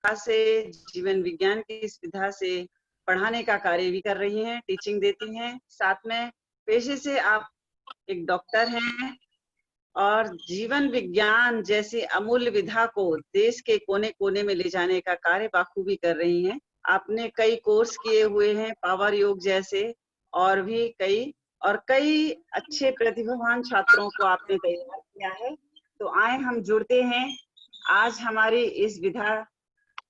विधा से, जीवन विज्ञान की इस विधा से पढ़ाने का कार्य भी कर रही हैं, टीचिंग देती हैं। साथ में पेशे से आप एक डॉक्टर हैं और जीवन विज्ञान जैसी अमूल्य विधा को देश के कोने कोने में ले जाने का कार्य बाखूबी कर रही हैं। आपने कई कोर्स किए हुए हैं, पावर योग जैसे, और भी कई अच्छे प्रतिभावान छात्रों को आपने तैयार किया है। तो आए हम जुड़ते हैं आज हमारी इस विधा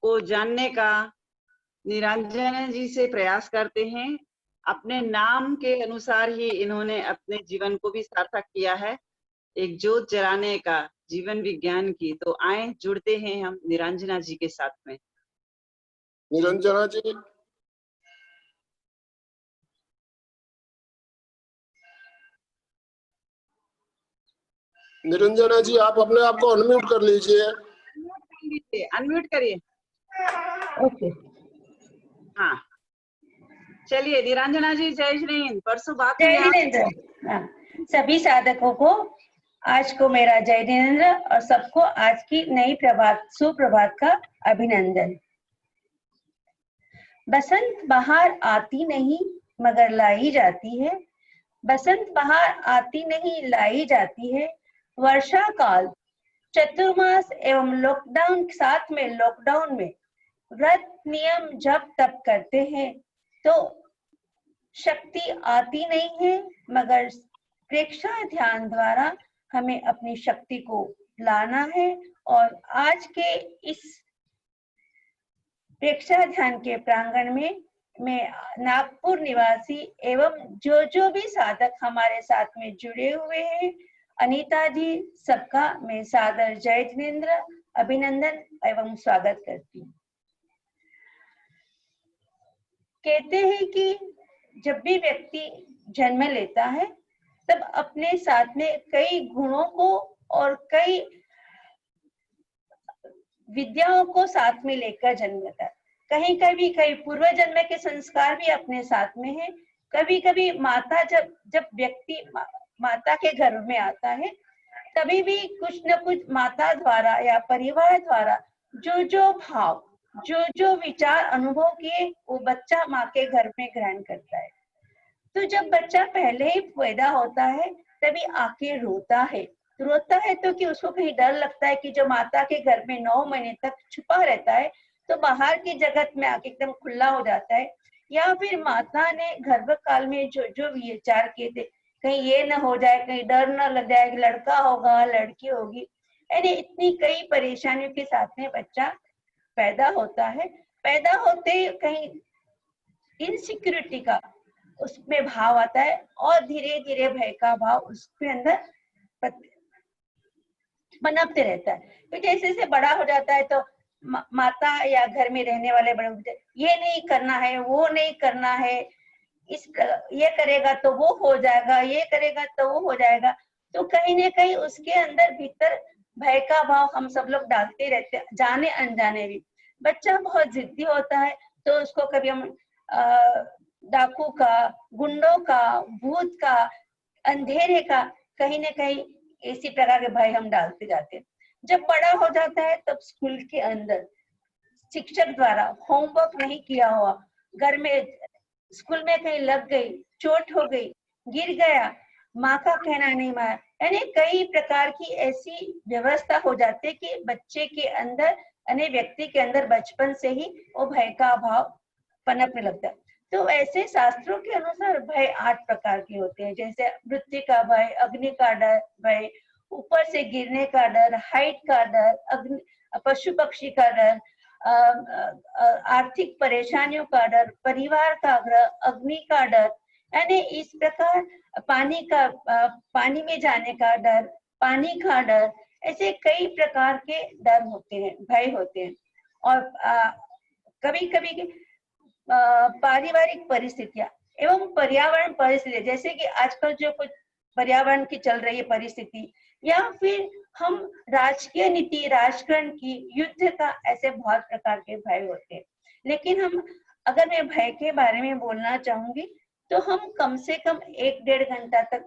को जानने का निरंजना जी से प्रयास करते हैं। अपने नाम के अनुसार ही इन्होंने अपने जीवन को भी सार्थक किया है, एक जोत जलाने का, जीवन विज्ञान की। तो आए जुड़ते हैं हम निरंजना जी के साथ में। निरंजना जी, निरंजना जी आप अपने आप को अनम्यूट कर लीजिए। अनम्यूट करिए। ओके, हाँ चलिए निरंजना जी, जय श्री हिंद। परसों बात जय जिनेंद्र। हाँ, सभी साधकों को आज को मेरा जय जिनेंद्र और सबको आज की नई सुप्रभात का अभिनंदन। बसंत बहार आती नहीं मगर लाई जाती है, बसंत बहार आती नहीं लाई जाती है। वर्षा काल, चतुर्मास एवं लॉकडाउन, साथ में लॉकडाउन में व्रत नियम जप तप करते हैं तो शक्ति आती नहीं है, मगर प्रेक्षा ध्यान द्वारा हमें अपनी शक्ति को लाना है। और आज के इस प्रेक्षा ध्यान के प्रांगण में मैं नागपुर निवासी एवं जो भी साधक हमारे साथ में जुड़े हुए हैं, अनीता जी, सबका मैं सादर जय जिनेंद्र, अभिनंदन एवं स्वागत करती हूँ। कहते हैं कि जब भी व्यक्ति जन्म लेता है तब अपने साथ में कई गुणों को और कई विद्याओं को साथ में लेकर जन्म लेता है। कहीं कभी कई पूर्व जन्म के संस्कार भी अपने साथ में है। कभी कभी माता जब व्यक्ति माता के घर में आता है तभी भी कुछ न कुछ माता द्वारा या परिवार द्वारा जो भाव जो विचार अनुभव किए वो बच्चा माँ के घर में ग्रहण करता है। तो जब बच्चा पहले ही पैदा होता है तभी आके रोता है तो कि उसको कहीं डर लगता है कि जो माता के घर में 9 महीने तक छुपा रहता है तो बाहर की जगत में आके एकदम खुला हो जाता है। या फिर माता ने गर्भ काल में जो विचार किए थे, कहीं ये न हो जाए, कहीं डर न लग जाए कि लड़का होगा लड़की होगी, यानी इतनी कई परेशानियों के साथ में बच्चा पैदा होता है। पैदा होते कहीं इनसिक्योरिटी का उसमें भाव आता है और धीरे धीरे भय का भाव उसके अंदर पनपते रहता है। तो जैसे जैसे बड़ा हो जाता है तो माता या घर में रहने वाले बड़े ये नहीं करना है, वो नहीं करना है, ये करेगा तो वो हो जाएगा, ये करेगा तो वो हो जाएगा। तो कहीं ना कहीं उसके अंदर भीतर भय का भाव हम सब लोग डालते रहते हैं, जाने अनजाने भी। बच्चा बहुत जिद्दी होता है तो उसको कभी हम डाकू का, गुंडों का, भूत का, अंधेरे का, कहीं ना कहीं इसी प्रकार के भय हम डालते जाते हैं। जब बड़ा हो जाता है तब स्कूल के अंदर शिक्षक द्वारा होमवर्क नहीं किया हुआ, घर में स्कूल में कहीं लग गई, चोट हो गई, गिर गया, माँ का कहना नहीं माना, यानी कई प्रकार की ऐसी व्यवस्था हो जाती है कि बच्चे के अंदर यानी व्यक्ति के अंदर बचपन से ही वो भय का भाव पनपने लगता है। तो ऐसे शास्त्रों के अनुसार भय 8 प्रकार के होते हैं, जैसे मृत्यु का भय, अग्नि का डर भय, ऊपर से गिरने का डर, हाइट का डर, पशु पक्षी का डर, आर्थिक परेशानियों का डर, परिवार का ग्रह, अग्नि का डर, यानी इस प्रकार पानी में जाने का डर, पानी का डर, ऐसे कई प्रकार के डर होते हैं, भय होते हैं। और कभी कभी पारिवारिक परिस्थितियां एवं पर्यावरण परिस्थितियां, जैसे कि आजकल जो कुछ पर्यावरण की चल रही है परिस्थिति, या फिर हम राजकीय नीति, राजकारण की, युद्ध का, ऐसे बहुत प्रकार के भय होते हैं। लेकिन अगर मैं भय के बारे में बोलना चाहूंगी तो हम कम से कम 1-1.5 घंटा तक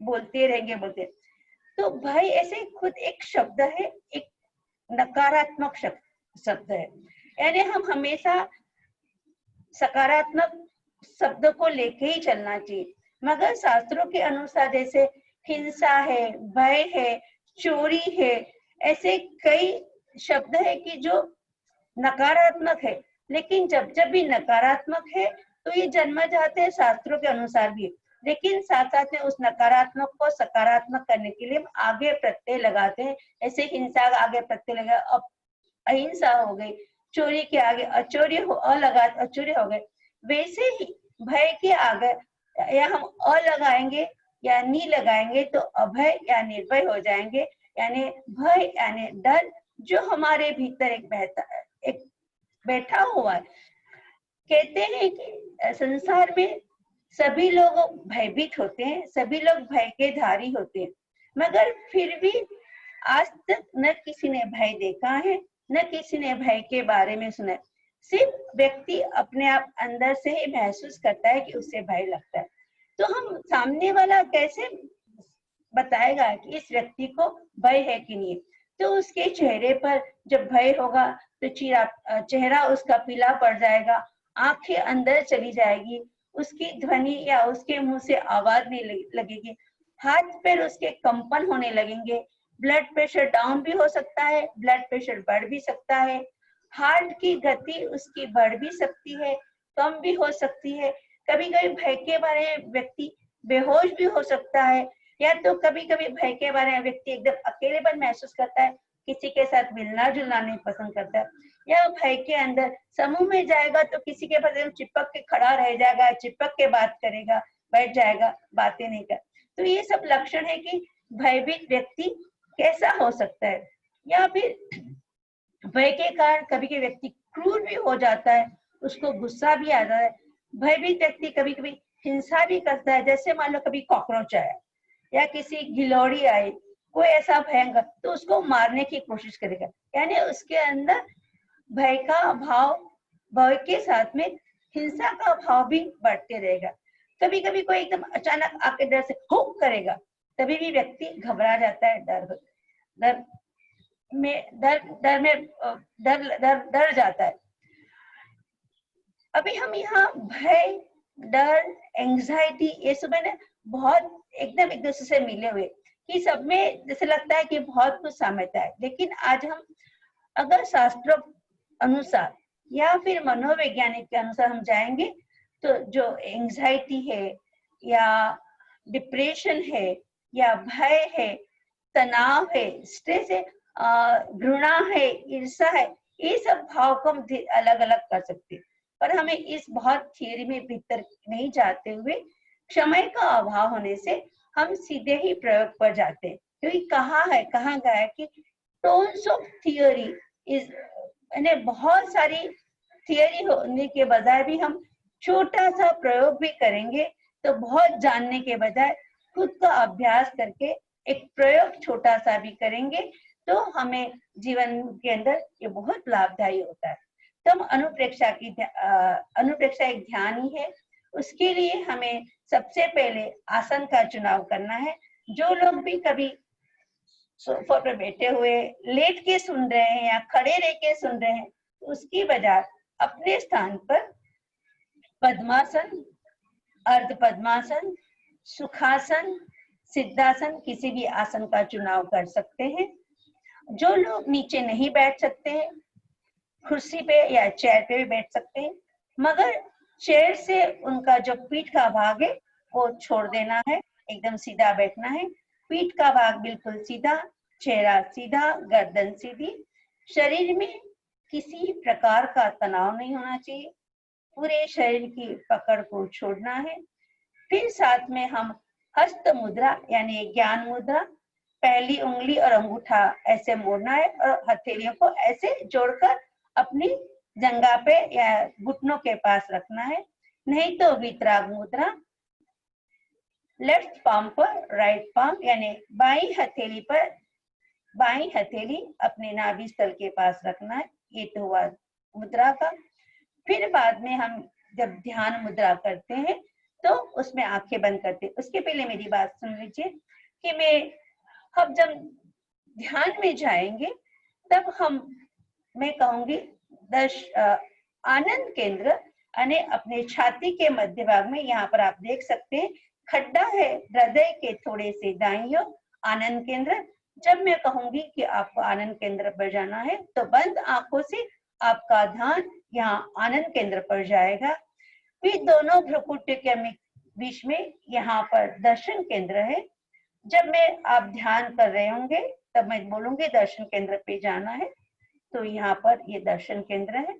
बोलते रहेंगे। तो भय ऐसे खुद एक शब्द है, एक नकारात्मक शब्द है। यानी हम हमेशा सकारात्मक शब्दों को लेके ही चलना चाहिए। मगर शास्त्रों के अनुसार जैसे हिंसा है, भय है, चोरी है, ऐसे कई शब्द है कि जो नकारात्मक है। लेकिन जब जब भी नकारात्मक है तो ये जन्म जाते हैं शास्त्रों के अनुसार भी, लेकिन साथ साथ में उस नकारात्मक को सकारात्मक करने के लिए हम आगे प्रत्यय लगाते हैं। ऐसे हिंसा का आगे प्रत्यय लगा, अब अहिंसा हो गई, चोरी के आगे अचोरी हो लगा अचोरी हो गए। वैसे ही भय के आगे या हम अ लगाएंगे या नी लगाएंगे तो अभय या निर्भय हो जाएंगे। यानी भय यानी डर जो हमारे भीतर एक बैठा हुआ है। कहते हैं कि संसार में सभी लोग भयभीत होते हैं, सभी लोग भय के धारी होते हैं, मगर फिर भी आज तक न किसी ने भय देखा है, न किसी ने भय के बारे में सुना है। सिर्फ व्यक्ति अपने आप अंदर से ही महसूस करता है कि उसे भय लगता है। तो हम सामने वाला कैसे बताएगा कि इस व्यक्ति को भय है कि नहीं? तो उसके चेहरे पर जब भय होगा तो चेहरा उसका पीला पड़ जाएगा, आंखें अंदर चली जाएगी, उसकी ध्वनि या उसके मुंह से आवाज नहीं लगेगी, हाथ पैर उसके कंपन होने लगेंगे, ब्लड प्रेशर डाउन भी हो सकता है, ब्लड प्रेशर बढ़ भी सकता है, हार्ट की गति उसकी बढ़ भी सकती है, कम भी हो सकती है। कभी कभी भय के बारे में व्यक्ति बेहोश भी हो सकता है, या तो कभी कभी भय के बारे में व्यक्ति एकदम अकेलेपन महसूस करता है, किसी के साथ मिलना जुलना नहीं पसंद करता है, या भय के अंदर समूह में जाएगा तो किसी के पास चिपक के खड़ा रह जाएगा, चिपक के बात करेगा, बैठ जाएगा, बातें नहीं कर। तो ये सब लक्षण है कि भयभीत व्यक्ति कैसा हो सकता है। या फिर भय के कारण कभी कभी व्यक्ति क्रूर भी हो जाता है, उसको गुस्सा भी आ जाता है। भयभीत व्यक्ति कभी कभी हिंसा भी करता है, जैसे मान लो कभी कॉकरोच आया या किसी गिलोड़ी आई, कोई ऐसा भयंकर, तो उसको मारने की कोशिश करेगा। यानी उसके अंदर भय का भाव, भय के साथ में हिंसा का भाव भी बढ़ते रहेगा। कभी कभी कोई एकदम अचानक आके डर से हो करेगा, तभी भी व्यक्ति घबरा जाता है, डर जाता है। अभी हम यहाँ भय, डर, एंजाइटी, ये सब है ना बहुत एकदम एक दूसरे से मिले हुए, कि सब में जैसे लगता है कि बहुत कुछ साम्यता है। लेकिन आज हम अगर शास्त्रों अनुसार या फिर मनोवैज्ञानिक के अनुसार हम जाएंगे तो जो एंजाइटी है या डिप्रेशन है या भय है, तनाव है, स्ट्रेस है, घृणा है, ईर्ष्या है, ये सब भाव को हम अलग अलग कर सकते हैं। पर हमें इस बहुत थियरी में भीतर नहीं जाते हुए, समय का अभाव होने से हम सीधे ही प्रयोग पर जाते हैं। क्योंकि कहा गया है कि टोन्स ऑफ थियरी इज, यानी बहुत सारी थियरी होने के बजाय भी हम छोटा सा प्रयोग भी करेंगे तो बहुत जानने के बजाय खुद का अभ्यास करके एक प्रयोग छोटा सा भी करेंगे तो हमें जीवन के अंदर ये बहुत लाभदायी होता है। तो हम अनुप्रेक्षा एक ध्यान ही है। उसके लिए हमें सबसे पहले आसन का चुनाव करना है। जो लोग भी कभी सोफा पर बैठे हुए लेट के सुन रहे हैं या खड़े रह के सुन रहे हैं, तो उसकी बजाय अपने स्थान पर पद्मासन, अर्ध पद्मासन, सुखासन, सिद्धासन, किसी भी आसन का चुनाव कर सकते हैं। जो लोग नीचे नहीं बैठ सकते हैं, कुर्सी पे या चेयर पे भी बैठ सकते हैं, मगर चेयर से उनका जो पीठ का भाग है वो छोड़ देना है, एकदम सीधा बैठना है। पीठ का भाग बिल्कुल सीधा, चेहरा सीधा, गर्दन सीधी, शरीर में किसी प्रकार का तनाव नहीं होना चाहिए, पूरे शरीर की पकड़ को छोड़ना है। फिर साथ में हम हस्त मुद्रा यानी ज्ञान मुद्रा, पहली उंगली और अंगूठा ऐसे मोड़ना है और हथेलियों को ऐसे जोड़कर अपनी जंघा पे या घुटनों के पास रखना है। नहीं तो वितराग मुद्रा, लेफ्ट पाम पर राइट पाम यानी बाई हथेली अपने नाभि स्थल के पास रखना है। ये तो हुआ मुद्रा का। फिर बाद में हम जब ध्यान मुद्रा करते हैं तो उसमें आंखें बंद करते हैं। उसके पहले मेरी बात सुन लीजिए कि हम जब ध्यान में जाएंगे तब मैं कहूंगी आनंद केंद्र यानी अपने छाती के मध्य भाग में, यहाँ पर आप देख सकते हैं खड्डा है हृदय के थोड़े से दाईं ओर, आनंद केंद्र। जब मैं कहूंगी कि आपको आनंद केंद्र पर जाना है तो बंद आंखों से आपका ध्यान यहाँ आनंद केंद्र पर जाएगा। फिर दोनों भ्रुकुटी के बीच में यहाँ पर दर्शन केंद्र है। जब मैं आप ध्यान कर रहे होंगे तब मैं बोलूंगी दर्शन केंद्र पे जाना है, तो यहाँ पर ये दर्शन केंद्र है।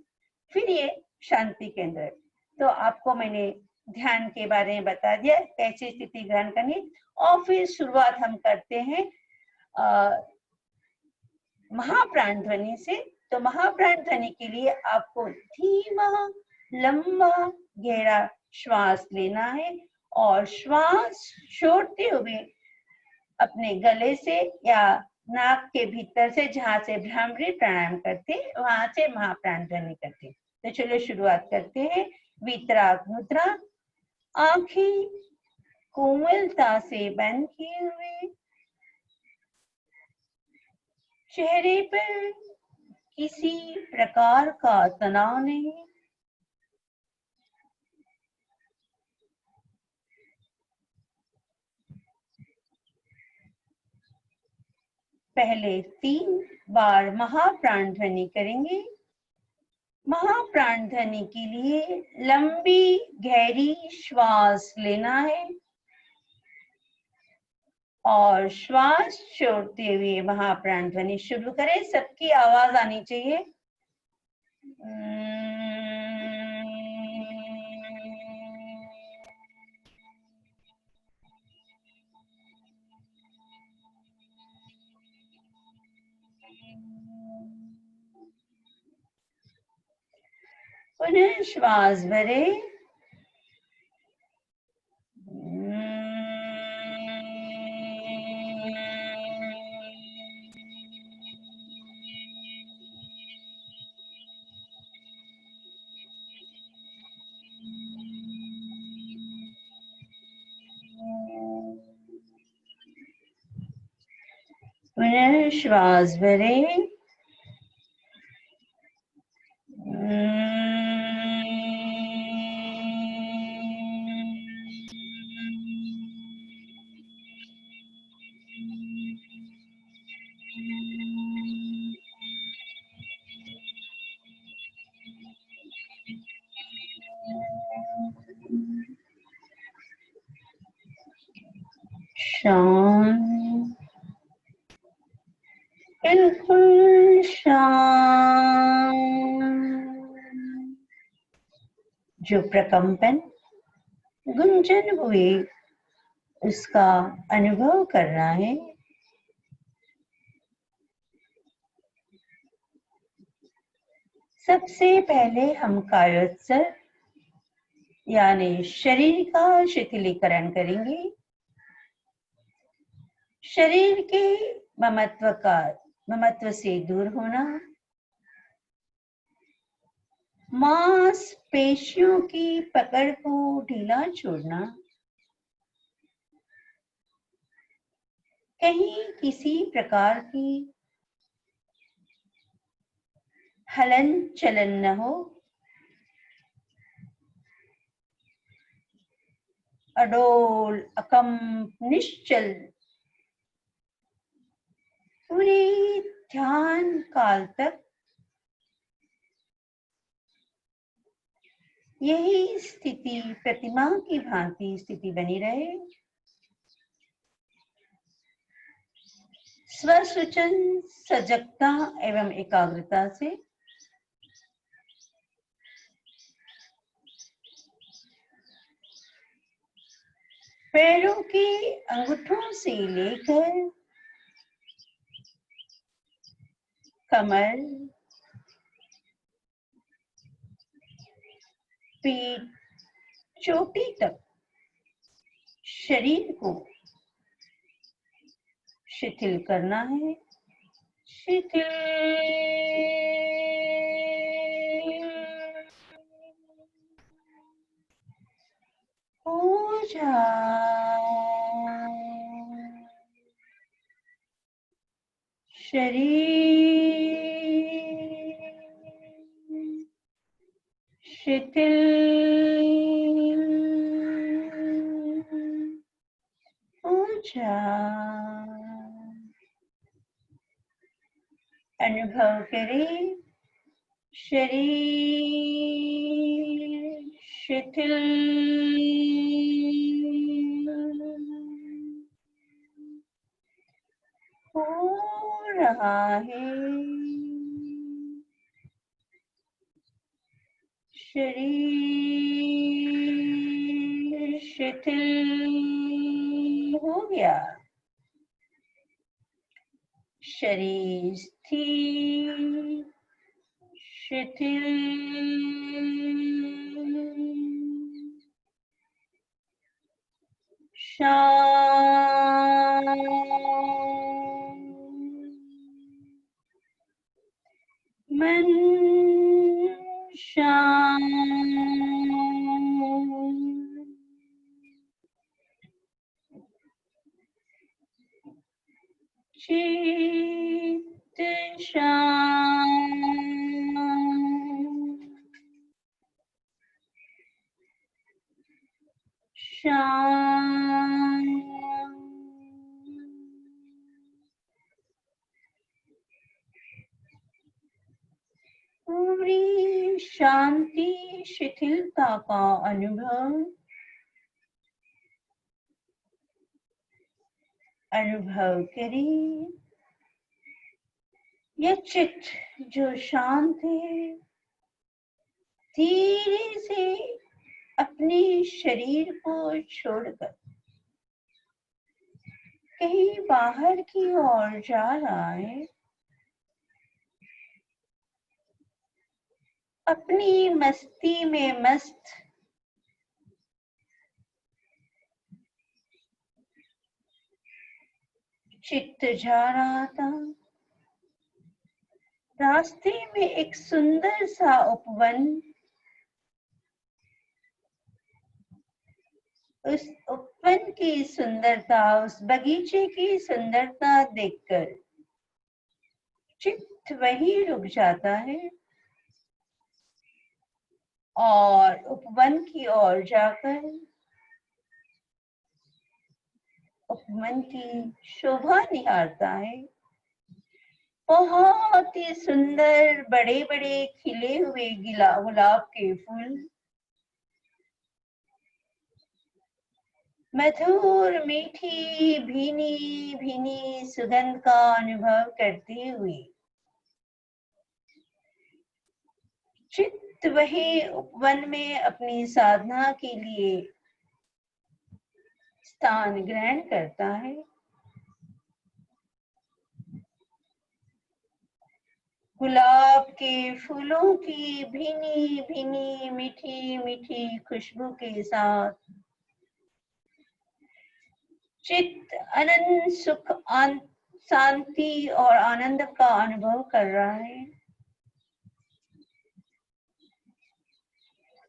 फिर ये शांति केंद्र है। तो आपको मैंने ध्यान के बारे में बता दिया कैसी स्थिति ग्रहण करनी, और फिर शुरुआत हम करते हैं महाप्राण ध्वनि से। तो महाप्राण ध्वनि के लिए आपको धीमा लंबा गहरा श्वास लेना है और श्वास छोड़ते हुए अपने गले से या नाक के भीतर से, जहां से भ्रामरी प्राणायाम करते वहां से महाप्राण ध्वनि करते। तो चलो शुरुआत करते हैं। वितराग मुद्रा, आंखें कोमलता से बंद किए हुए, चेहरे पर किसी प्रकार का तनाव नहीं। पहले 3 बार महाप्राण ध्वनि करेंगे। महाप्राण ध्वनि के लिए लंबी गहरी श्वास लेना है और श्वास छोड़ते हुए महाप्राण ध्वनि शुरू करें। सबकी आवाज आनी चाहिए। पुनः श्वास भरे। पुनः श्वास भरे। शांत, बिल्कुल शांत। जो प्रकंपन गुंजन हुए उसका अनुभव करना है। सबसे पहले हम कायोत्सर्ग यानी शरीर का शिथिलीकरण करेंगे। शरीर के ममत्व से दूर होना, मांसपेशियों की पकड़ को ढीला छोड़ना, कहीं किसी प्रकार की हलन चलन न हो, अडोल अकंप निश्चल पूरे ध्यान काल तक यही स्थिति प्रतिमा की भांति स्थिति बनी रहे। स्वसूचन सजगता एवं एकाग्रता से पैरों के अंगूठों से लेकर कमर, पीठ, चोटी तक शरीर को शिथिल करना है। शिथिल हो जाए। शरीर शिथिल हो जा। अनुभव करें शरीर शिथिल हो रहा है। शरीर शिथिल हो गया। शरीर स्थिर शिथिल शांत। मन शांत। चित्त शांत। शांत। पूरी शांति शिथिलता का अनुभव करें। यह चित्त जो शांत है धीरे से अपने शरीर को छोड़कर कहीं बाहर की ओर जा रहा है। अपनी मस्ती में मस्त चित्त जा रहा था। रास्ते में एक सुंदर सा उपवन, उस उपवन की सुंदरता, उस बगीचे की सुंदरता देखकर चित्त वहीं रुक जाता है और उपवन की ओर जाकर उपवन की शोभा निहारता है। बहुत ही सुंदर बड़े बड़े खिले हुए गुलाब के फूल, मधुर मीठी भीनी भीनी सुगंध का अनुभव करते हुए चित्त वही उपवन में अपनी साधना के लिए स्थान ग्रहण करता है। गुलाब के फूलों की भीनी भीनी मीठी मीठी खुशबू के साथ चित्त अनंत सुख शांति और आनंद का अनुभव कर रहा है।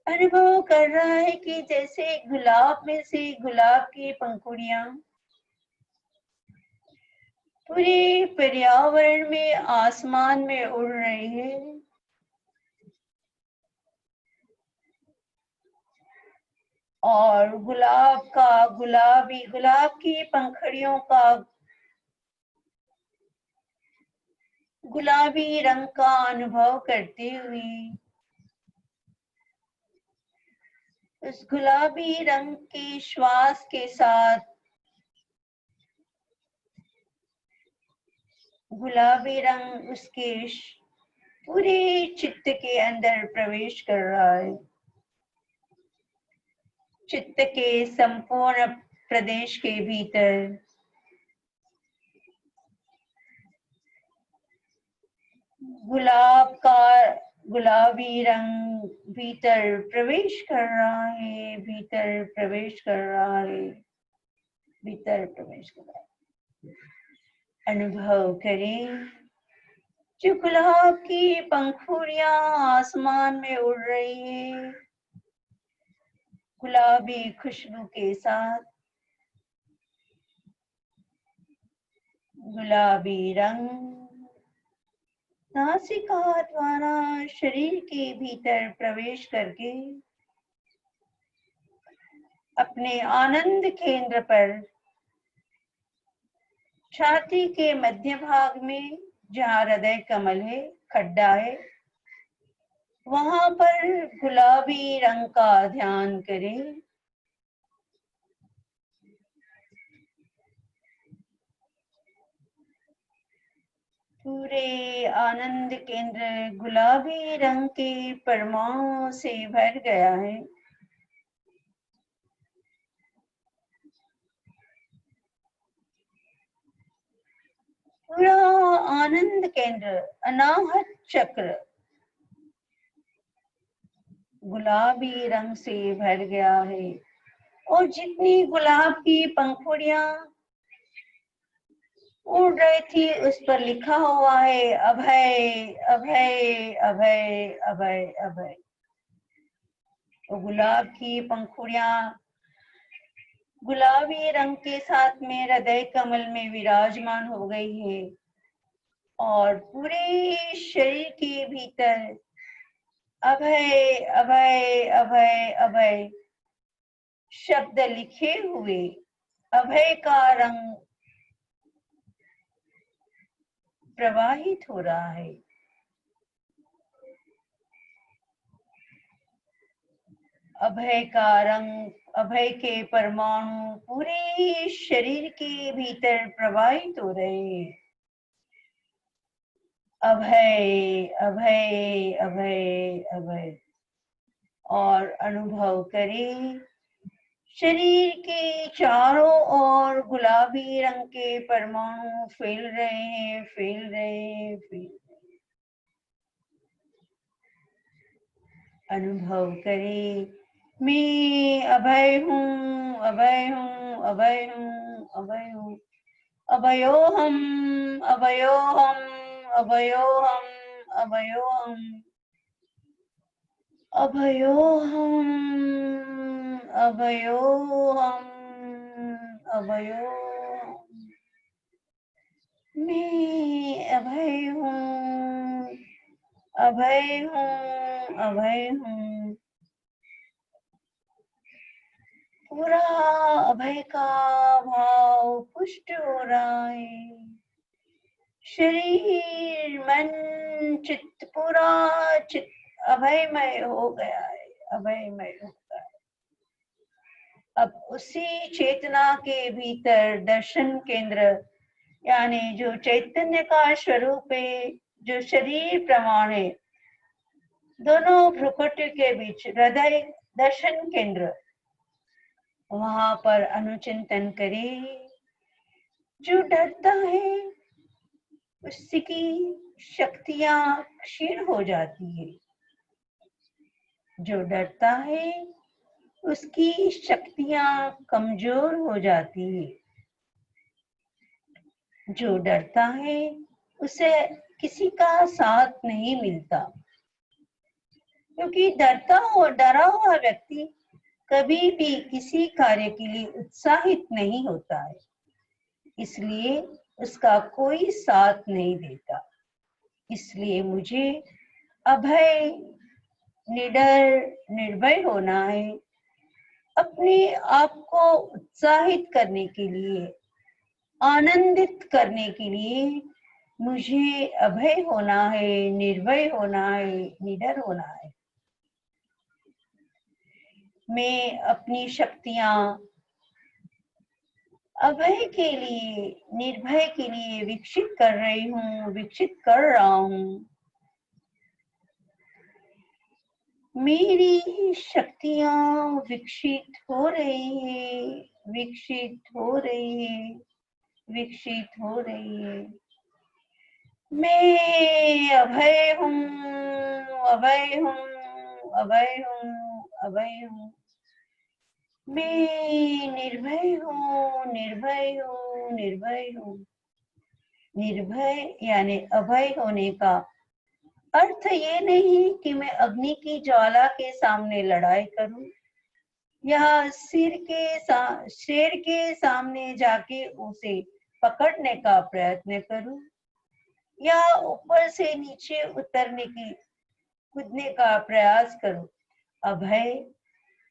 अनुभव कर रहा है कि जैसे गुलाब में से गुलाब की पंखुड़ियां पूरे पर्यावरण में आसमान में उड़ रही है। और गुलाब की पंखुड़ियों का गुलाबी रंग का अनुभव करते हुए उस गुलाबी रंग के श्वास के साथ गुलाबी रंग उसके पूरे चित्त के अंदर प्रवेश कर रहा है। चित्त के संपूर्ण प्रदेश के भीतर गुलाब का गुलाबी रंग भीतर प्रवेश कर रहा है, भीतर प्रवेश कर रहा है, भीतर प्रवेश कर रहा है। अनुभव करें जो गुलाब की पंखुड़ियां आसमान में उड़ रही है, गुलाबी खुशबू के साथ। गुलाबी रंग नासिका द्वारा शरीर के भीतर प्रवेश करके अपने आनंद केंद्र पर छाती के मध्य भाग में जहाँ हृदय कमल है, खड्डा है, वहां पर गुलाबी रंग का ध्यान करें। पूरे आनंद केंद्र गुलाबी रंग के परमाणुओं से भर गया है। पूरा आनंद केंद्र अनाहत चक्र गुलाबी रंग से भर गया है और जितनी गुलाब की पंखुड़ियां उड़ रही थी उस पर लिखा हुआ है अभय अभय अभय अभय अभय। तो गुलाब की पंखुड़ियां गुलाबी रंग के साथ में हृदय कमल में विराजमान हो गई है और पूरे शरीर के भीतर अभय अभय अभय अभय शब्द लिखे हुए अभय का रंग प्रवाहित हो रहा है। अभय का रंग, अभय के परमाणु पूरे शरीर के भीतर प्रवाहित हो रहे हैं। अभय अभय अभय अभय। और अनुभव करें शरीर के चारों ओर गुलाबी रंग के परमाणु फैल रहे हैं, फैल रहे हैं, फैल रहे हैं। अनुभव करें मैं अभय हूँ, अभय हूँ, अभय हूँ, अभय हूँ। अभयोहम, अभयोहम, अभयोहम, अभयोहम, अभयोहम, अभयोहम, अभयोहम। मैं अभय हूँ, अभय हूँ, अभय हूँ। पूरा अभय का भाव पुष्ट हो रहा है। शरीर, मन, चित्त, पूरा चित्त अभयमय हो गया है, अभयमय हो गया है। अब उसी चेतना के भीतर दर्शन केंद्र यानी जो चैतन्य का स्वरूप है, जो शरीर प्रमाण है, दोनों भ्रुकुट के बीच हृदय दर्शन केंद्र, वहां पर अनुचिंतन करें। जो डरता है उसकी शक्तियां क्षीण हो जाती है। जो डरता है उसकी शक्तियां कमजोर हो जाती है। जो डरता है उसे किसी का साथ नहीं मिलता, क्योंकि डरा हुआ व्यक्ति कभी भी किसी कार्य के लिए उत्साहित नहीं होता है, इसलिए उसका कोई साथ नहीं देता। इसलिए मुझे अभय, निडर, निर्भय होना है। अपने आप को उत्साहित करने के लिए, आनंदित करने के लिए मुझे अभय होना है, निर्भय होना है, निडर होना है। मैं अपनी शक्तियां अभय के लिए, निर्भय के लिए विकसित कर रही हूँ, विकसित कर रहा हूँ। मेरी शक्तियां विकसित हो रही है, विकसित हो रही है, विकसित हो रही है। मैं अभय हूँ, अभय हूँ, अभय हूँ, अभय हूँ। मैं निर्भय हूँ, निर्भय हूँ, निर्भय हूँ। निर्भय यानी अभय होने का अर्थ ये नहीं कि मैं अग्नि की ज्वाला के सामने लड़ाई करूं या शेर के सामने जाके उसे पकड़ने का प्रयत्न करूं। या ऊपर से नीचे उतरने की कूदने का प्रयास करूं। अभय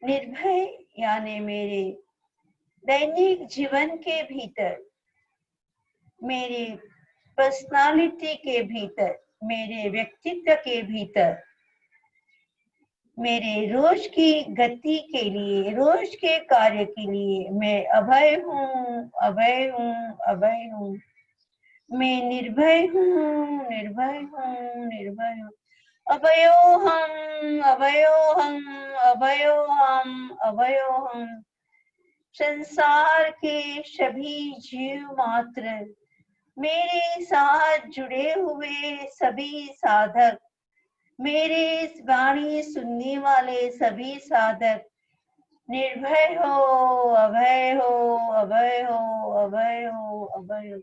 निर्भय यानी मेरे दैनिक जीवन के भीतर, मेरे पर्सनालिटी के भीतर, मेरे व्यक्तित्व के भीतर, मेरे रोज की गति के लिए, रोज के कार्य के लिए मैं अभय हूँ, अभय हूँ, अभय हूँ। मैं निर्भय हूँ, निर्भय हूँ, निर्भय हूँ। अभयोहम, अभयोहम, अभयोहम, अभयोहम। संसार के सभी जीव मात्र, मेरे साथ जुड़े हुए सभी साधक, मेरे इस वाणी सुनने वाले सभी साधक निर्भय हो, अभय हो, अभय हो, अभय हो, अभय हो।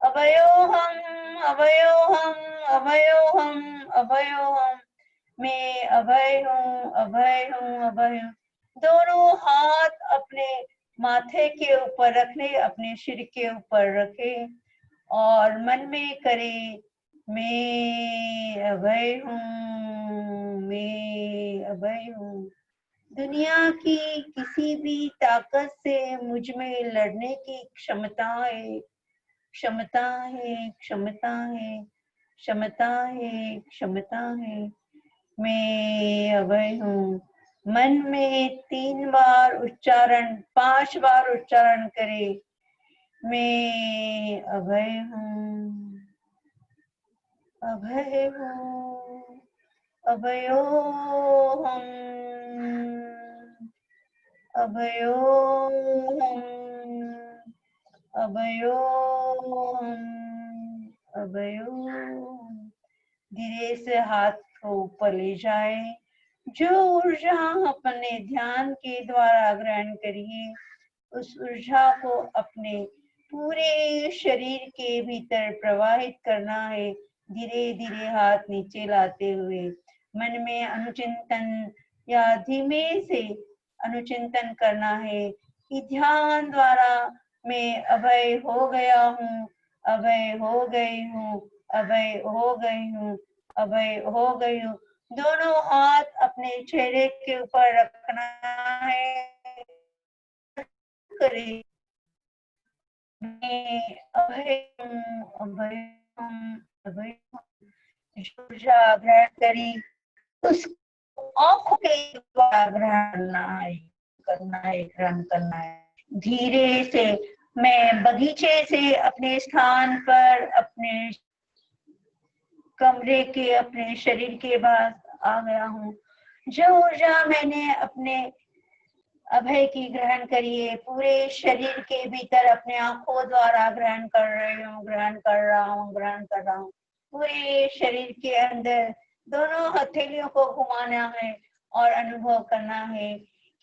अभयोहम, अभयोहम, अभयोहम, अभयोहम। मैं अभय हूँ, अभय हूँ, अभय हूँ। दोनों हाथ अपने माथे के ऊपर रख ले, अपने सिर के ऊपर रखे और मन में करे, मैं अभय हूँ, मैं अभय हूँ। दुनिया की किसी भी ताकत से मुझ में लड़ने की क्षमता है, क्षमता है, क्षमता है, क्षमता है, क्षमता है। मैं अभय हूँ। मन में 3 बार उच्चारण, 5 बार उच्चारण करे, मैं अभय हूँ, अभय हूँ, अभयोहम, अभयोहम, अभयोहम, अभयोहम। धीरे से हाथ को ऊपर ले जाए। जो ऊर्जा अपने ध्यान के द्वारा ग्रहण करिए, उस ऊर्जा को अपने पूरे शरीर के भीतर प्रवाहित करना है। धीरे धीरे हाथ नीचे लाते हुए मन में अनुचिंतन या धीमे से अनुचिंतन करना है कि ध्यान द्वारा मैं अभय हो गया हूँ, अभय हो गई हूँ, अभय हो गई हूँ, अभय हो गई हूँ। दोनों हाथ अपने चेहरे के ऊपर रखना है। करे, मैं अभय हूँ, अभय हूँ, अभय हूँ। ऊर्जा ग्रहण करी, उस आंखों के द्वारा ग्रहण करना है, ग्रहण करना है। धीरे से मैं बगीचे से अपने स्थान पर, अपने कमरे के, अपने शरीर के पास आ गया हूँ। जो ऊर्जा मैंने अपने अभय की ग्रहण करिए, पूरे शरीर के भीतर अपने आंखों द्वारा ग्रहण कर रही हूँ, ग्रहण कर रहा हूँ, ग्रहण कर रहा हूँ। पूरे शरीर के अंदर दोनों हथेलियों को घुमाना है और अनुभव करना है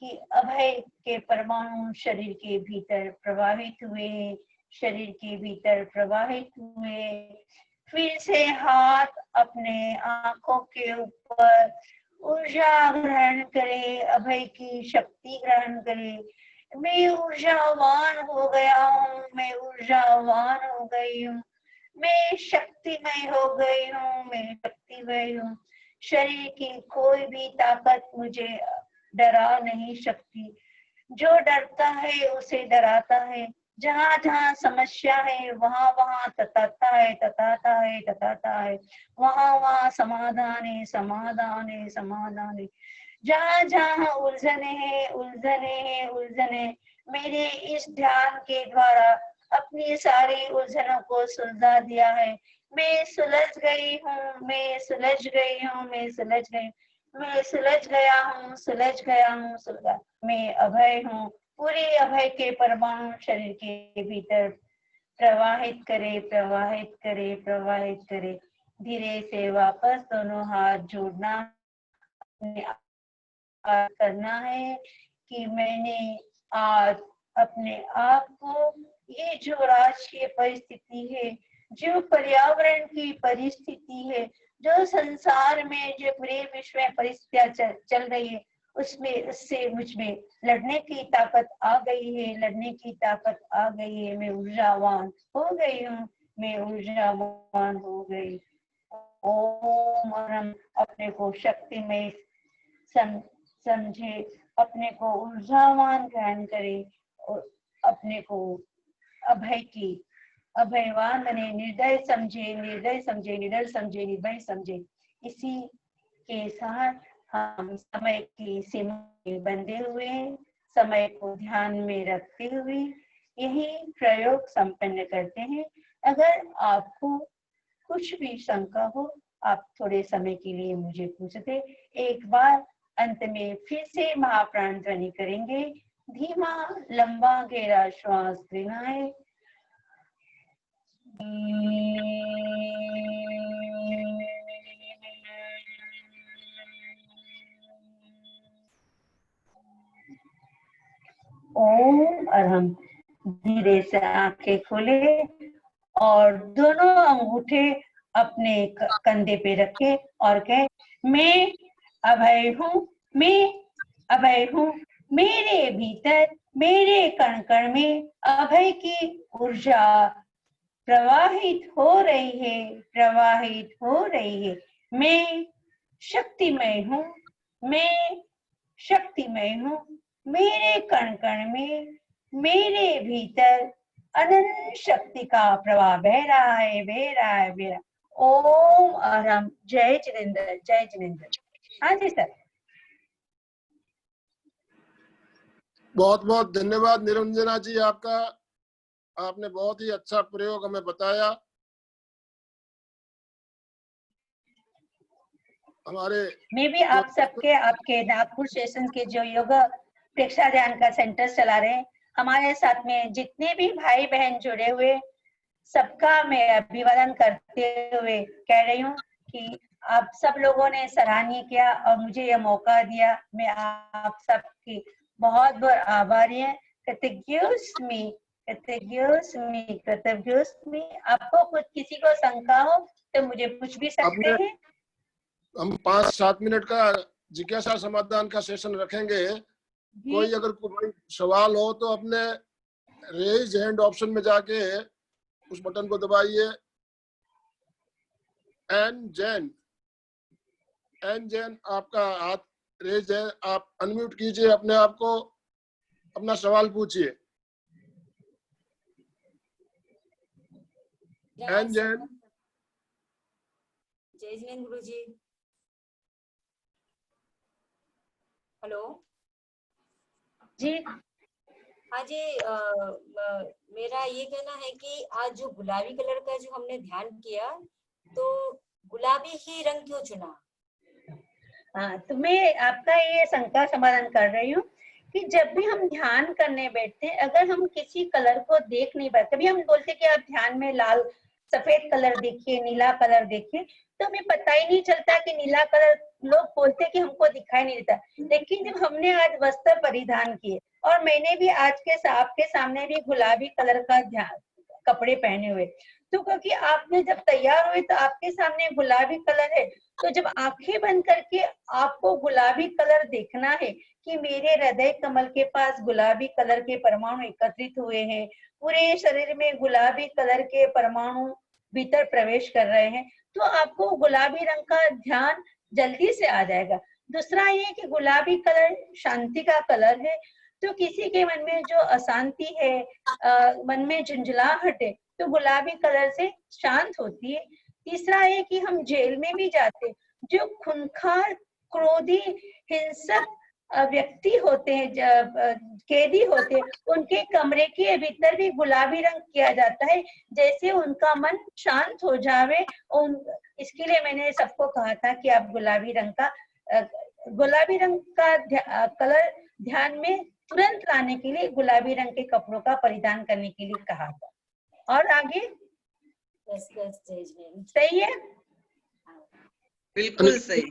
कि अभय के परमाणु शरीर के भीतर प्रवाहित हुए, शरीर के भीतर प्रवाहित हुए। फिर से हाथ अपने आंखों के ऊपर ऊर्जा ग्रहण करे, अभय की शक्ति ग्रहण करे। मैं ऊर्जावान हो गया हूँ, मैं ऊर्जावान हो गई हूँ, मैं शक्तिमय हो गई हूँ, मैं शक्तिमय हूँ। शरीर की कोई भी ताकत मुझे डरा नहीं सकती। जो डरता है उसे डराता है। जहाँ जहाँ समस्या है वहाँ वहाँ तताता है, तताता है, तताता है। वहाँ वहाँ समाधान है, समाधान है, समाधान है। जहाँ जहाँ उलझने हैं, उलझने हैं, उलझने, मेरे इस ध्यान के द्वारा अपनी सारी उलझनों को सुलझा दिया है। मैं सुलझ गई हूँ, मैं सुलझ गई हूँ, मैं सुलझ गई, मैं सुलझ गया हूँ, सुलझ गया हूँ, सुलझ। मैं अभय हूँ। पूरे अभय के परमाणु शरीर के भीतर प्रवाहित करे, प्रवाहित करे, प्रवाहित करे। धीरे से वापस दोनों हाथ जोड़ना, करना है कि मैंने आज अपने आप को, ये जो राष्ट्रीय परिस्थिति है, जो पर्यावरण की परिस्थिति है, जो संसार में, जो पूरे विश्व में परिस्थितियां चल रही है, उसमें, उससे मुझ में लड़ने की ताकत आ गई है, लड़ने की ताकत आ गई है। मैं ऊर्जावान हो गई हूँ, मैं ऊर्जावान हो गई। ओम। और हम अपने को शक्तिमय समझे, अपने को ऊर्जावान ग्रहण करें और अपने को अभय की अभयवान बने, निर्दय समझे, निर्दय समझे, निडर समझे, निर्भय समझे। इसी के साथ हम समय की सीमा में बंधे हुए, समय को ध्यान में रखते हुए यही प्रयोग संपन्न करते हैं। अगर आपको कुछ भी शंका हो, आप थोड़े समय के लिए मुझे पूछते। एक बार अंत में फिर से महाप्राण ध्वनि करेंगे। धीमा लंबा गहरा श्वास लेना है। ओम। और हम धीरे से आंखें खोले और दोनों अंगूठे अपने कंधे पे रखे और कहे, मैं अभय हूँ, मैं अभय हूँ। मेरे भीतर, मेरे कण कण में अभय की ऊर्जा प्रवाहित हो रही है, प्रवाहित हो रही है। मैं शक्तिमय हूँ, मैं शक्तिमय हूँ। मेरे कण कण में, मेरे भीतर अनंत शक्ति का प्रवाह बह रहा है, बह रहा है, बह रहा। ओम। और हम जय जिनेंद्र, जय जिनेंद्र। हाँ जी सर। बहुत बहुत धन्यवाद निरंजना जी आपका। आपने बहुत ही अच्छा प्रयोग हमें बताया। हमारे मैं भी आप सबके, आपके नागपुर सेशन के जो योग प्रेक्षा ध्यान का सेंटर चला रहे हैं, हमारे साथ में जितने भी भाई बहन जुड़े हुए, सबका मैं अभिवादन करते हुए कह रही हूँ कि आप सब लोगों ने सराहनीय किया और मुझे यह मौका दिया। मैं आप सबकी बहुत बहुत आभारी है। कृतज्ञोस्मि, कृतज्ञोस्मि, कृतज्ञोस्मि। आपको कुछ किसी को शंका हो तो मुझे पूछ भी सकते हैं। हम 5-7 मिनट का जिज्ञासा समाधान का सेशन रखेंगे। कोई अगर कोई सवाल हो तो अपने रेज हैंड ऑप्शन में जाके उस बटन को दबाइए। एन जैन आपका हाथ रेज है, आप अनम्यूट कीजिए अपने आप को, अपना सवाल पूछिए। एन जैन। जय जिनेंद्र गुरु जी। हेलो जी। हाँ जी, मेरा ये कहना है कि आज जो गुलाबी कलर का जो हमने ध्यान किया, तो गुलाबी ही रंग क्यों चुना? हाँ, तो मैं आपका ये शंका समाधान कर रही हूँ कि जब भी हम ध्यान करने बैठते हैं, अगर हम किसी कलर को देख नहीं पाते, कभी हम बोलते कि आप ध्यान में लाल सफेद कलर देखिए, नीला कलर देखिए, तो हमें पता ही नहीं चलता कि नीला कलर, लोग बोलते कि हमको दिखाई नहीं देता। लेकिन जब हमने आज वस्त्र परिधान किए और मैंने भी आज के आपके सामने भी गुलाबी कलर का कपड़े पहने हुए, तो क्योंकि आपने जब तैयार हुए तो आपके सामने गुलाबी कलर है, तो जब आंखें बंद करके आपको गुलाबी कलर देखना है कि मेरे हृदय कमल के पास गुलाबी कलर के परमाणु एकत्रित हुए हैं, पूरे शरीर में गुलाबी कलर के परमाणु भीतर प्रवेश कर रहे हैं, तो आपको गुलाबी रंग का ध्यान जल्दी से आ जाएगा। दूसरा ये कि गुलाबी कलर शांति का कलर है, तो किसी के मन में जो अशांति है, मन में झुंझलाहट है, तो गुलाबी कलर से शांत होती है। तीसरा है कि हम जेल में भी जाते, जो खूंखार, क्रोधी, हिंसक व्यक्ति होते हैं, कैदी होते हैं, उनके कमरे के भीतर भी गुलाबी रंग किया जाता है, जैसे उनका मन शांत हो जावे। इसके लिए मैंने सबको कहा था कि आप गुलाबी रंग का कलर ध्यान में तुरंत लाने के लिए गुलाबी रंग के कपड़ों का परिधान करने के लिए कहा था। और आगे सही है? बिल्कुल सही।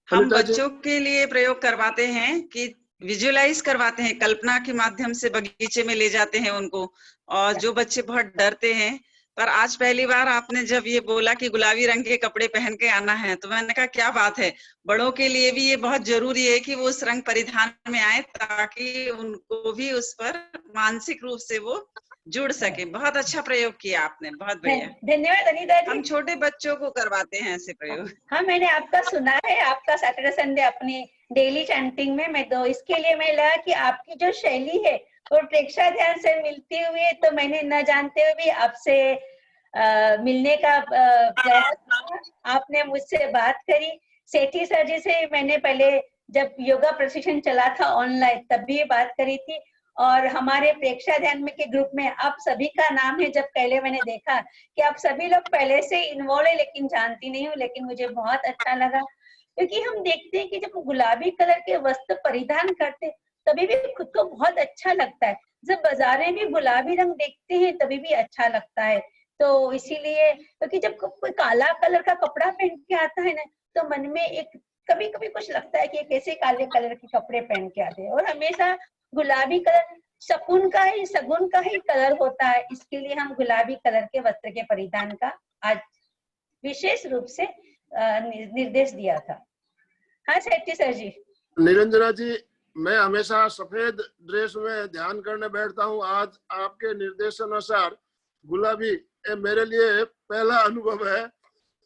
हम बच्चों के लिए प्रयोग करवाते हैं कि विजुअलाइज करवाते हैं, कल्पना के माध्यम से बगीचे में ले जाते हैं उनको, और जो बच्चे बहुत डरते हैं, पर आज पहली बार आपने जब ये बोला कि गुलाबी रंग के कपड़े पहन के आना है, तो मैंने कहा क्या बात है, बड़ों के लिए भी ये बहुत जरूरी है कि वो उस रंग परिधान में आए, ताकि उनको भी उस पर मानसिक रूप से वो जुड़ सके। बहुत अच्छा प्रयोग किया आपने, बहुत बढ़िया। धन्यवाद अनीता जी। हम छोटे बच्चों को करवाते हैं ऐसे प्रयोग। हाँ, मैंने आपका सुना है, आपका सैटरडे संडे अपनी डेली चैंटिंग में। मैं तो इसके लिए मैं लगा कि आपकी जो शैली है वो प्रेक्षा ध्यान से मिलती हुई है, तो मैंने न जानते हुए भी आपसे मिलने का प्रयास किया। आपने मुझसे बात करी। सेठी सर जी से मैंने पहले जब योगा प्रशिक्षण चला था ऑनलाइन तब भी बात करी थी, और हमारे प्रेक्षा ध्यान में के ग्रुप में आप सभी का नाम है। जब पहले मैंने देखा कि आप सभी लोग पहले से इन्वॉल्व है, लेकिन जानती नहीं हूँ, लेकिन मुझे बहुत अच्छा लगा, क्योंकि हम देखते हैं कि जब गुलाबी कलर के वस्त्र परिधान करते तभी भी खुद को बहुत अच्छा लगता है। जब बाजार में भी गुलाबी रंग देखते हैं तभी भी अच्छा लगता है। तो इसीलिए, क्योंकि जब कोई काला कलर का कपड़ा पहन के आता है ना, तो मन में एक कभी कभी कुछ लगता है कि कैसे काले कलर के कपड़े पहन के आते हैं। और हमेशा गुलाबी कलर शकुन का ही, सगुन का ही कलर होता है। इसके लिए हम गुलाबी कलर के वस्त्र के परिधान का आज विशेष रूप से निर्देश दिया था। हाँ सेठी सर जी। निरंजना जी, मैं हमेशा सफेद ड्रेस में ध्यान करने बैठता हूँ। आज आपके निर्देशानुसार गुलाबी मेरे लिए पहला अनुभव है।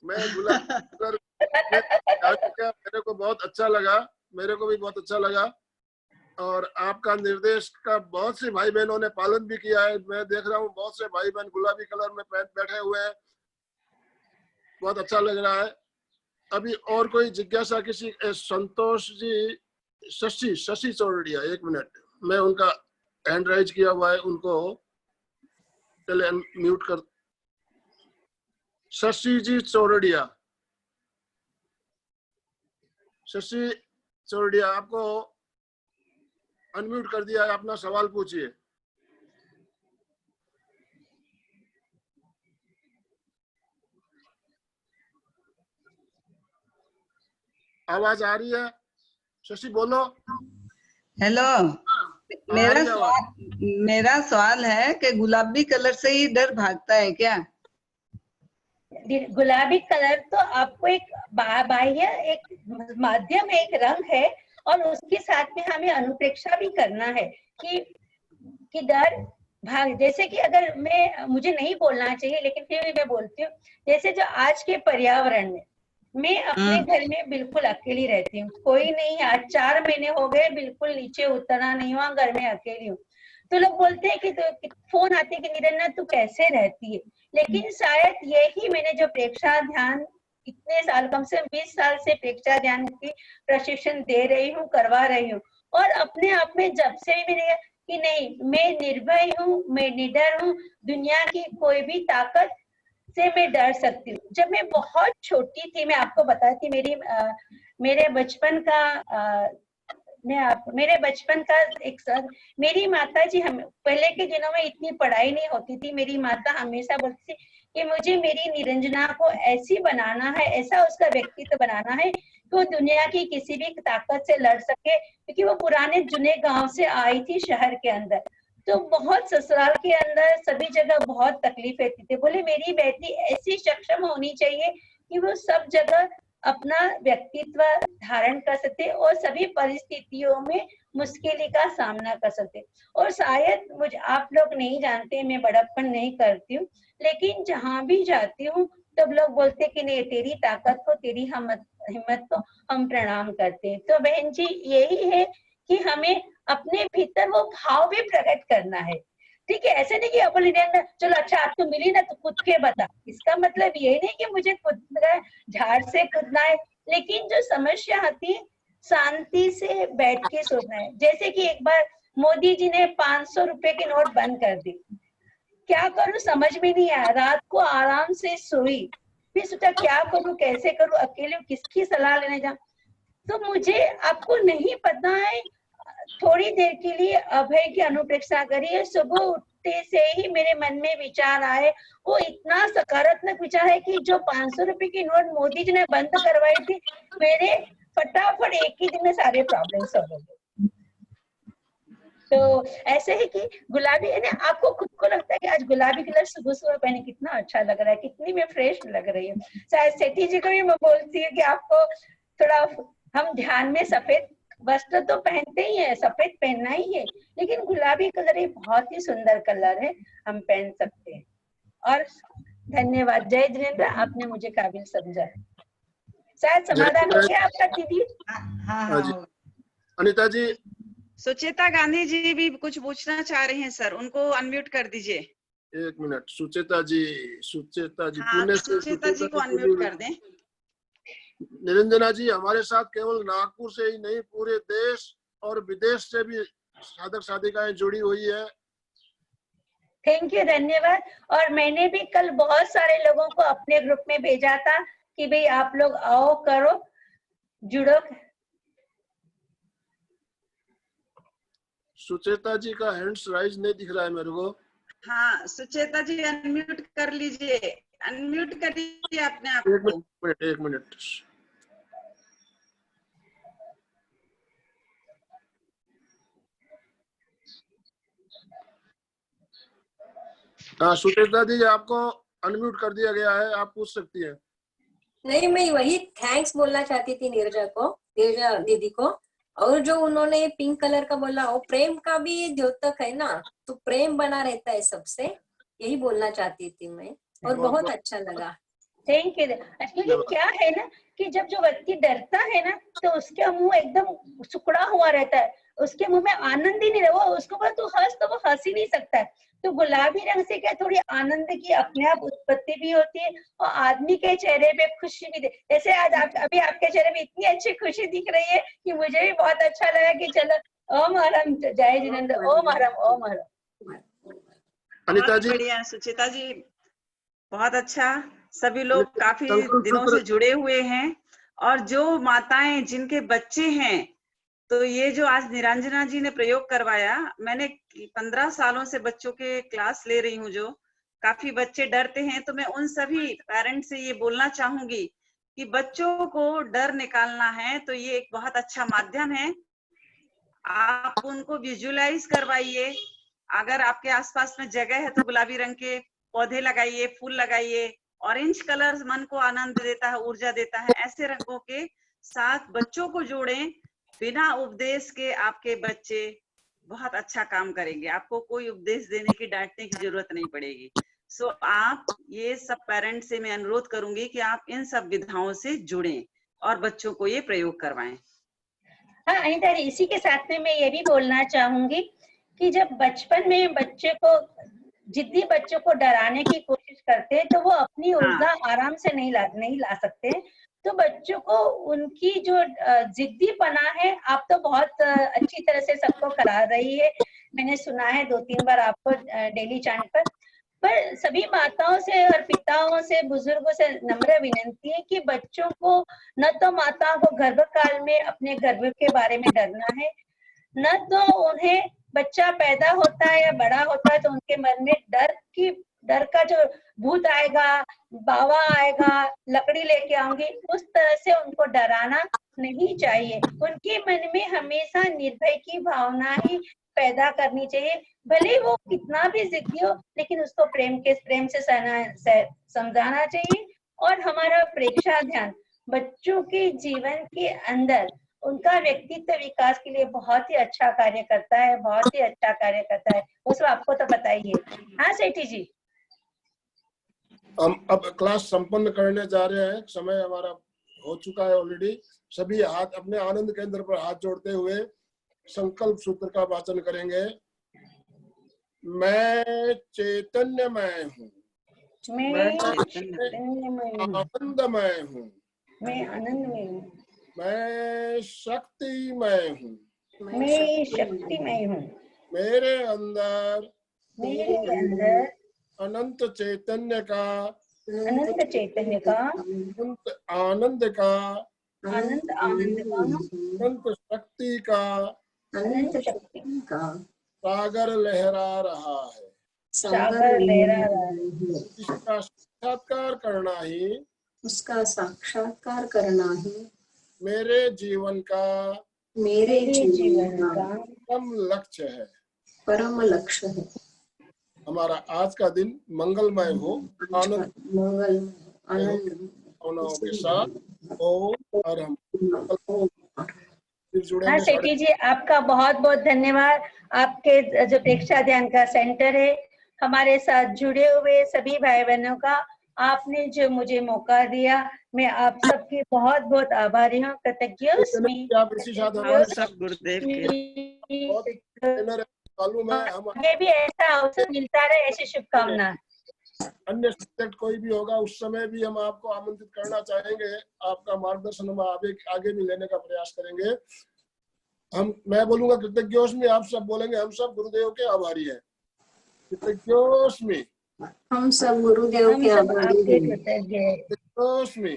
मैं गुलाबी कलर मेरे को बहुत अच्छा लगा, मेरे को भी बहुत अच्छा लगा। और आपका निर्देश का बहुत से भाई बहनों ने पालन भी किया है। मैं देख रहा हूँ बहुत से भाई बहन गुलाबी कलर में बैठे हुए हैं, बहुत अच्छा लग रहा है। अभी और कोई जिज्ञासा किसी? संतोष जी, शशि चौरड़िया, 1 मिनट, मैं उनका हैंड राइज किया हुआ है, उनको पहले म्यूट कर। शशि जी चौरड़िया, शशि चौरड़िया, आपको अनम्यूट कर दिया है, अपना सवाल पूछिए। आवाज आ रही है? शशि बोलो। हेलो, मेरा सवाल है कि गुलाबी कलर से ही डर भागता है क्या? गुलाबी कलर तो आपको एक बाह्य, एक माध्यम, एक रंग है, और उसके साथ में हमें अनुप्रेक्षा भी करना है कि डर भाग। जैसे कि अगर मुझे नहीं बोलना चाहिए लेकिन फिर भी मैं बोलती हूँ, जैसे जो आज के पर्यावरण में मैं अपने घर में बिल्कुल अकेली रहती हूँ, कोई नहीं है। आज 4 महीने हो गए बिल्कुल नीचे उतरना नहीं हुआ, घर में अकेली हूँ। तो लोग बोलते हैं कि फोन आते कि निरंजना तू कैसे रहती है, लेकिन शायद यही मैंने जो प्रेक्षा ध्यान इतने साल, कम से कम 20 साल से प्रेक्षा ध्यान की प्रशिक्षण दे रही हूँ, करवा रही हूँ, और अपने आप में जब से भी मैंने कि नहीं, मैं निर्भय हूँ, मैं निडर हूँ, दुनिया की कोई भी ताकत से मैं डर सकती हूँ। जब मैं बहुत छोटी थी, मैं आपको बताती, मेरे बचपन का एक सर, मेरी माता जी, हम पहले के दिनों में इतनी पढ़ाई नहीं होती थी, मेरी माता हमेशा बोलती थी कि मुझे मेरी निरंजना को ऐसी बनाना है, ऐसा उसका व्यक्तित्व बनाना है कि वो दुनिया की किसी भी ताकत से लड़ सके, क्योंकि वो पुराने जुने गांव से आई थी शहर के अंदर, तो बहुत ससुराल के अंदर सभी जगह बहुत तकलीफ रहती थी। बोले मेरी बेटी ऐसी सक्षम होनी चाहिए कि वो सब जगह अपना व्यक्तित्व धारण कर सकते और सभी परिस्थितियों में मुश्किल का सामना कर सकते। और शायद मुझे आप लोग नहीं जानते, मैं बड़प्पन नहीं करती हूँ, लेकिन जहां भी जाती हूँ तब लोग बोलते कि नहीं, तेरी ताकत को, तेरी हिम्मत को हम प्रणाम करते हैं। तो बहन जी, यही है कि हमें अपने भीतर वो भाव भी प्रकट करना है। ठीक है, ऐसे नहीं कि अपन चलो अच्छा आपको मिली ना तो कूद के बता, इसका मतलब ये नहीं कि मुझे कूदना, झाड़ से कूदना है, लेकिन जो समस्या आती है शांति से बैठ के सोचना है। जैसे कि एक बार मोदी जी ने 500 रुपए के नोट बंद कर दी, क्या करूं समझ में नहीं आया, रात को आराम से सोई, फिर सोचा क्या करूं, कैसे करूं, अकेले किसकी सलाह लेने जाऊं। तो मुझे, आपको नहीं पता है, थोड़ी देर के लिए अभय की अनुप्रेक्षा करिए। सुबह उठते से ही मेरे मन में विचार आए, वो इतना सकारात्मक विचार है कि जो 500 रुपए की नोट मोदी जी ने बंद करवाई थी, मेरे फटाफट एक ही दिन में सारे प्रॉब्लम सॉल्व हो गए। तो ऐसे ही कि गुलाबी है ना, आपको खुद को लगता है कि आज गुलाबी कलर सुबह सुबह पहने कितना अच्छा लग रहा है, कितनी मैं फ्रेश लग रही हूँ। शायद सेठी जी को भी मैं बोलती हूँ कि आपको थोड़ा, हम ध्यान में सफेद वस्त्र तो पहनते ही है, सफेद पहनना ही है, लेकिन गुलाबी कलर एक बहुत ही सुंदर कलर है, हम पहन सकते हैं। और धन्यवाद जय जिनेंद्र, आपने मुझे काबिल समझा। शायद समाधान हो गया आपका दीदी? हाँ जी। अनीता जी, सुचेता गांधी जी भी कुछ पूछना चाह रहे हैं सर, उनको अनम्यूट कर दीजिए। 1 मिनट। सुचेता जी हाँ, पुणे से सुचेता जी को अनम्यूट कर दें। निरंजना जी हमारे साथ केवल नागपुर से ही नहीं, पूरे देश और विदेश से भी साधक साधिकाएं जुड़ी हुई है। थैंक यू, धन्यवाद। और मैंने भी कल बहुत सारे लोगों को अपने ग्रुप में भेजा था कि भाई आप लोग आओ, करो, जुड़ो। सुचेता जी का हैंड्स राइज नहीं दिख रहा है मेरे को। हाँ, सुचेता जी अनम्यूट कर लीजिए, अनम्यूट करिए अपने आप को। एक मिनट। हाँ सुचेता जी, आपको अनम्यूट कर दिया गया है, आप पूछ सकती हैं। नहीं, मैं वही थैंक्स बोलना चाहती थी नीरजा दीदी को। और जो उन्होंने पिंक कलर का बोला, वो प्रेम का भी द्योतक है ना, तो प्रेम बना रहता है सबसे, यही बोलना चाहती थी मैं। और बहुत अच्छा लगा। Thank you. एक्चुअली क्या है ना कि जब जो व्यक्ति डरता है ना, तो उसका मुंह एकदम सुकड़ा हुआ रहता है, उसके मुंह में आनंद ही नहीं रहा, वो उसको बोला तू हंस, तो वो हंस ही नहीं सकता है। तो गुलाबी रंग से क्या थोड़ी आनंद की अपने आप उत्पत्ति भी होती है, और आदमी के चेहरे पे खुशी भी। जैसे आज अभी आपके चेहरे पे इतनी अच्छी खुशी दिख रही है कि मुझे भी बहुत अच्छा लगा कि चलो ओम हरम जय जिनेंद्र, ओम हरम ओम हरम। अनीता जी, बढ़िया सुचेता जी, बहुत अच्छा। सभी लोग काफी दिनों से जुड़े हुए हैं, और जो माताएं जिनके बच्चे हैं, तो ये जो आज निरंजना जी ने प्रयोग करवाया, मैंने 15 सालों से बच्चों के क्लास ले रही हूँ, जो काफी बच्चे डरते हैं, तो मैं उन सभी पेरेंट्स से ये बोलना चाहूंगी कि बच्चों को डर निकालना है तो ये एक बहुत अच्छा माध्यम है। आप उनको विजुअलाइज करवाइए, अगर आपके आसपास में जगह है तो गुलाबी रंग के पौधे लगाइए, फूल लगाइए। ऑरेंज कलर मन को आनंद देता है, ऊर्जा देता है। ऐसे रंगों के साथ बच्चों को जोड़ें। बिना उपदेश के आपके बच्चे बहुत अच्छा काम करेंगे, आपको कोई उपदेश देने की, डांटने की जरूरत नहीं पड़ेगी। सो आप ये सब पेरेंट्स से मैं अनुरोध करूंगी कि आप इन सब विधाओं से जुड़ें और बच्चों को ये प्रयोग करवाएं। हाँ अनिता, इसी के साथ में मैं ये भी बोलना चाहूंगी कि जब बचपन में बच्चे को, जिद्दी बच्चों को डराने की कोशिश करते हैं, तो वो अपनी ऊर्जा आराम से नहीं ला सकते। तो बच्चों को उनकी जो जिद्दीपना है, आप तो बहुत अच्छी तरह से सबको करा रही है, मैंने सुना है 2-3 बार आपको डेली चैंट पर सभी माताओं से और पिताओं से, बुजुर्गों से नम्र विनती है कि बच्चों को, न तो माताओं को गर्भकाल में अपने गर्भ के बारे में डरना है, न तो उन्हें बच्चा पैदा होता है या बड़ा होता है तो उनके मन में डर का जो भूत आएगा, बाबा आएगा, लकड़ी लेके आऊंगी, उस तरह से उनको डराना नहीं चाहिए। उनके मन में हमेशा निर्भय की भावना ही पैदा करनी चाहिए। भले वो कितना भी जिद्दी हो, लेकिन उसको प्रेम से समझाना चाहिए। और हमारा प्रेक्षा ध्यान बच्चों के जीवन के अंदर उनका व्यक्तित्व विकास के लिए बहुत ही अच्छा कार्य करता है, बहुत ही अच्छा कार्य करता है। वो सब आपको तो पता ही है। हाँ सेठी जी, हम अब क्लास संपन्न करने जा रहे हैं, समय हमारा हो चुका है ऑलरेडी। सभी हाथ अपने आनंद केंद्र पर हाथ जोड़ते हुए संकल्प सूत्र का वाचन करेंगे। मैं चैतन्यमय हूँ, मैं आनंदमय हूँ, मैं आनंदमय हूँ, मैं शक्तिमय हूँ, मैं शक्तिमय हूँ, मेरे अंदर अनंत चैतन्य का, अनंत चैतन्य का, अनंत आनंद का, अनंत अनंत शक्ति का, अनंत शक्ति का सागर लहरा रहा है। सागर लहरा रहा है। इसका साक्षात्कार करना ही, उसका साक्षात्कार करना ही मेरे जीवन का परम लक्ष्य है, परम लक्ष्य है। हमारा आज का दिन मंगलमय हो, आनंद आनंद के साथ। ओम हरम। फिर हाँ जुड़ेंगे सेठी जी, आपका बहुत बहुत धन्यवाद। आपके जो प्रेक्षा ध्यान का सेंटर है, हमारे साथ जुड़े हुए सभी भाई बहनों का आपने जो मुझे मौका दिया, मैं आप सबकी बहुत बहुत आभारी हूँ, कृतज्ञोस्मि। आप इसी साथ हम हमारे सब गुरुदेव के बहुत ट्रेनर है, मालूम है हम आगे भी ऐसा अवसर मिलता रहे, ऐसी शुभकामना। अन्य सब्जेक्ट कोई भी होगा उस समय भी हम आपको आमंत्रित करना चाहेंगे। आपका मार्गदर्शन हम आगे भी लेने का प्रयास करेंगे। मैं बोलूंगा कृतज्ञोस्मि, आप सब बोलेंगे हम सब गुरुदेव के आभारी हैं। कृतज्ञोस्मि, हम सब गुरुदेव हम के सब आभारी आपके हैं। कृतज्ञ हैं। कृतज्ञोस्मि,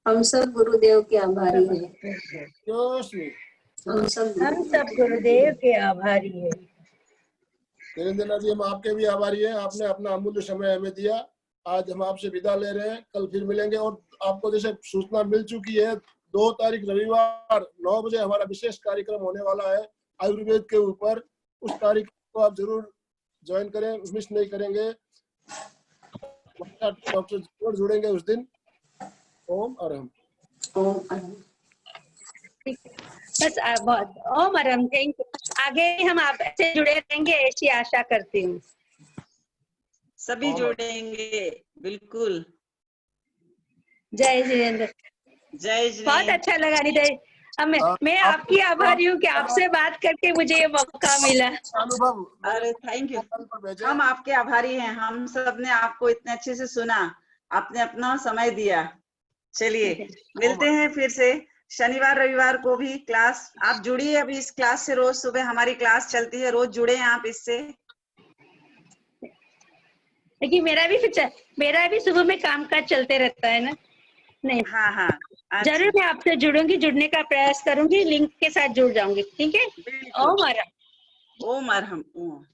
हम सब गुरुदेव के आभारी हैं। कृतज्ञोस्मि। हम सब गुरुदेव के आभारी हैं। निरंजना जी, हम आपके भी आभारी हैं। आपने अपना अमूल्य समय हमें दिया। आज हम आपसे विदा ले रहे हैं, कल फिर मिलेंगे। और आपको जैसे सूचना मिल चुकी है, 2 तारीख रविवार 9 बजे हमारा विशेष कार्यक्रम होने वाला है आयुर्वेद के ऊपर। उस तारीख को आप जरूर ज्वाइन करें, मिस नहीं करेंगे। डॉक्टर जरूर जुड़ेंगे उस दिन। ओम अरहम। ओम अरहम। बस बहुत ओम अरहम। Thank you. आगे हम आपसे जुड़े रहेंगे ऐसी आशा करती हूँ। सभी जुड़ेंगे बिल्कुल। जय जिनेंद्र। जय बहुत जिनेंद्र। अच्छा लगा अनिता जी। मैं आपकी आभारी हूँ कि आपसे बात करके मुझे ये मौका मिला। अनुभव अरे थैंक यू। पर भेजें। हम आपके आभारी हैं। हम सब ने आपको इतने अच्छे से सुना, आपने अपना समय दिया। चलिए मिलते हैं फिर से शनिवार रविवार को भी क्लास। आप जुड़िए अभी इस क्लास से, रोज सुबह हमारी क्लास चलती है, रोज जुड़े आप इससे। लेकिन मेरा भी सुबह में काम काज चलते रहता है ना। नहीं, हाँ हाँ अच्छा। जरूर मैं आपसे जुड़ूंगी, जुड़ने का प्रयास करूंगी, लिंक के साथ जुड़ जाऊंगी। ठीक है। बिल्कुल। ओम अरहम। ओम अरहम। ओम।